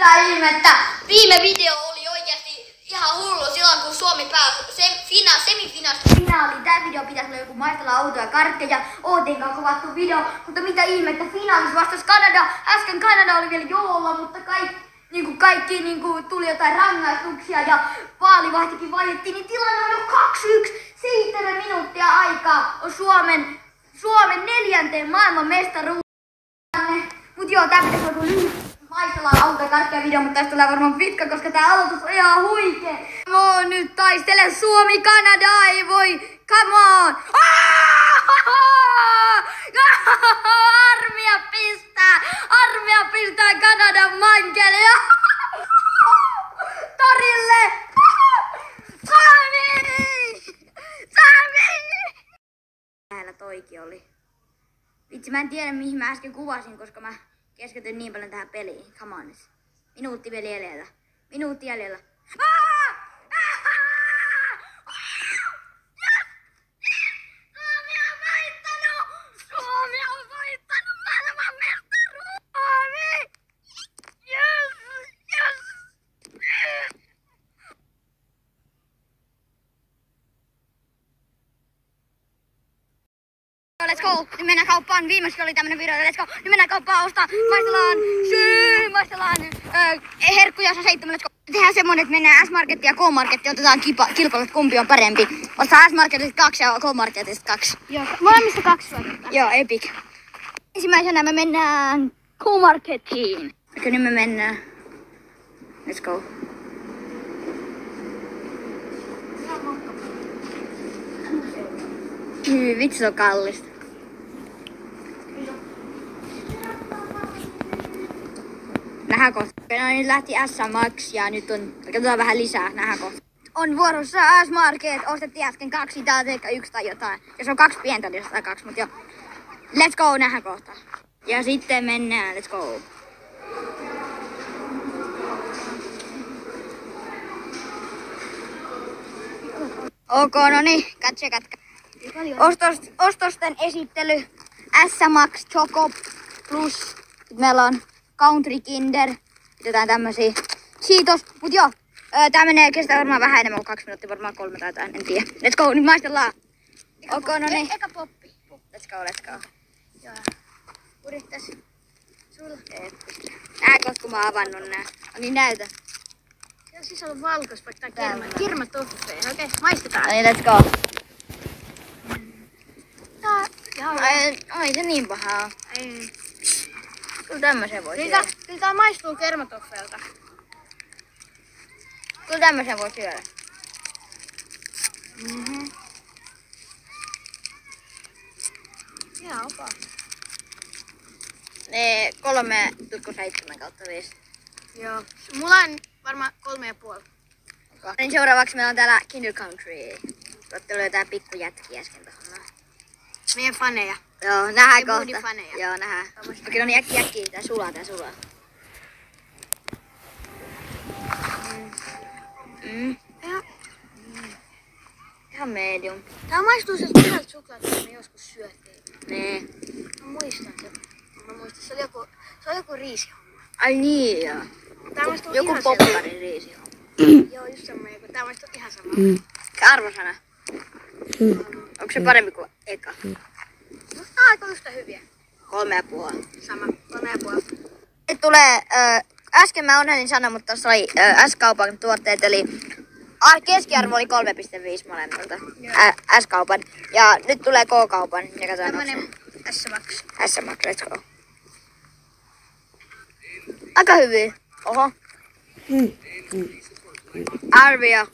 mitä ihmettä. Viime video oli oikeasti ihan hullu silloin, kun Suomi pääsi semifinaalissa. Tää video pitäisi olla joku maistella autoja karkkeja. OT:n kuvattu video. Mutta mitä ihmettä, finaalissa vastasi Kanada. Äsken Kanada oli vielä joolla, mutta kaikki tuli jotain rangaistuksia ja vaalivahtikin vaihdettiin, niin tilanne on jo 2-1. 7 minuuttia aikaa on Suomen 4. maailman mestaruus. Mut joo, tää pitäisi olla lyhyt maistellaan auto- ja karkkeja video, mutta tästä tulee varmaan pitkä, koska tää aloitus on ihan huikee. Nyt taistele Suomi, Kanada, ei voi, come on! Armia pistää Kanadan mankelle. Torille! Suomi! Täällä toikin oli. Vitsi, mä en tiedä mihin mä äsken kuvasin, koska mä keskityn niin paljon tähän peliin. Come on. Minuutti vielä jäljellä. Minuutti jäljellä. Suomi on voittanut maailman mestaruuden! Suomi! Yes! Let's go! Nyt mennään kauppaan. Viimeksi oli tämmönen video. Let's go! Nyt mennään kauppaan ostaa. Maistellaan herkkuja, jos on 7. Let's go! Tehdään semmonen, että mennään S-Markettiin ja K-Markettiin. Otetaan kilpailut, kumpi on parempi. Ostaa S-Marketista 2 ja K-Marketista 2. Joo, molemmista 2 suorittaa. Joo, epic. Ensimmäisenä me mennään K-Markettiin. Eikö nyt me mennään? Let's go. Vitsi, se on kallista. Nähdään kohta. No niin, lähti S-Max ja nyt on, katsotaan vähän lisää, nähdään kohta. On vuorossa S-Market, ostettiin äsken 2 taas, eikä 1 tai jotain. Ja se on 2 pientä, niin ostaa 2, mut joo. Let's go, nähdään kohta. Ja sitten mennään, let's go. Ok, no niin, katso. Ostosten esittely. S-Max Choco Plus. Meillä on Country Kinder. Jotain tämmösiä. Cheetos. Mut joo. Tää kestää varmaan vähän enemmän kuin 2 minuuttia. Varmaan 3 tai jotain. En tiedä. Let's go. Nyt maistellaan. Ok, no niin. Eka poppi. Let's go. Joo. Purittas. Sulla. Kun mä oon avannut nää. No niin, näytä. Siellä siis on valkois vaikka tää kirmatoffeja. Okei, maistetaan. No niin, let's go. Ai se niin pahaa. Ei. Kyllä tämmösen voi syödä. Kyllä tää maistuu kermatoffeelta. Kyllä tämmösen voi syödä. Ihan opa. 3,7/5. Joo. Mulla on varmaan 3,5. Niin seuraavaksi meillä on täällä Kinder Country. Tuotte oli jotain pikkujätkiä äsken tohon. Meidän faneja. Joo, nähdään ja kohta. faneja. Joo, nähdään. Okei, no niin, äkkiä. Tää sulaa. Ihan medium. Tää maistuu sieltä hyvältä suklaalta, mitä me joskus syötiin. Nee. Mä muistan sen. Se oli joku riisihomma. Ai niin joo. Tää maistuu Joku ihan popparin riisi. Joo, just semmoinen. Tää maistuu ihan sama. Arvosana. Onko se parempi kuin eka? Musta on aika yhtä hyviä. 3,5. Sama. 3,5. Nyt tulee, äsken mä unohdin sanoa, mutta tossa oli S-kaupan tuotteet, eli keskiarvo oli 3,5 molemmilta. S-kaupan. Ja nyt tulee K-kaupan. Ja katsotaan Tämmönen S-Max. S-Max, let's go. Aika hyviä. Oho. Arvio.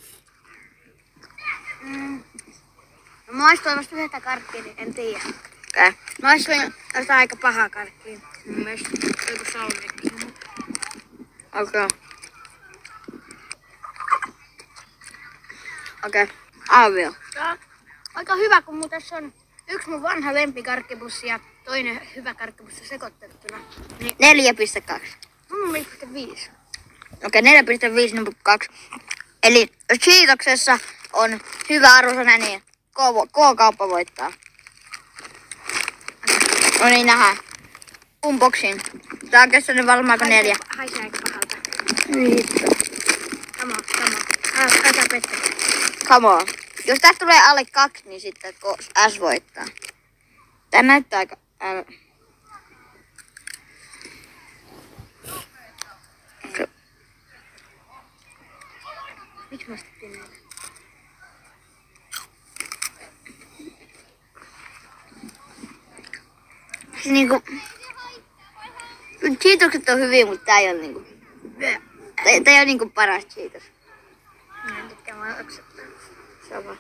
No, mä maistuin vasta yhtä karkkia, niin en tiedä. Okei. Mä maistuin tästä aika pahaa karkkia. Mun mielestä joku salmekki. Okei. Arvio. Aika hyvä, kun mun tässä on yksi mun vanha lempikarkkipussi ja toinen hyvä karkkipussi sekoitettuna. Niin 4,2. mun mielestä 5. Okei, 4,5 numero 2. Eli Cheetoksessa on hyvä arvosana, niin K-kauppa voittaa. No niin, nähdään. Unboxing. Tää on kestänyt varmaan 4. Haisee aika pahalta. Come on. Älä pestä. Come on. Jos tästä tulee alle 2, niin sitten S voittaa. Tää näyttää aika... Miksi mä ostettiin näitä? Niinku... Cheetokset on hyviä, mutta tää ei oo niinku... Tää ei oo niinku paras Cheetos. Mä en tykkää, mä oksettaa. Sama.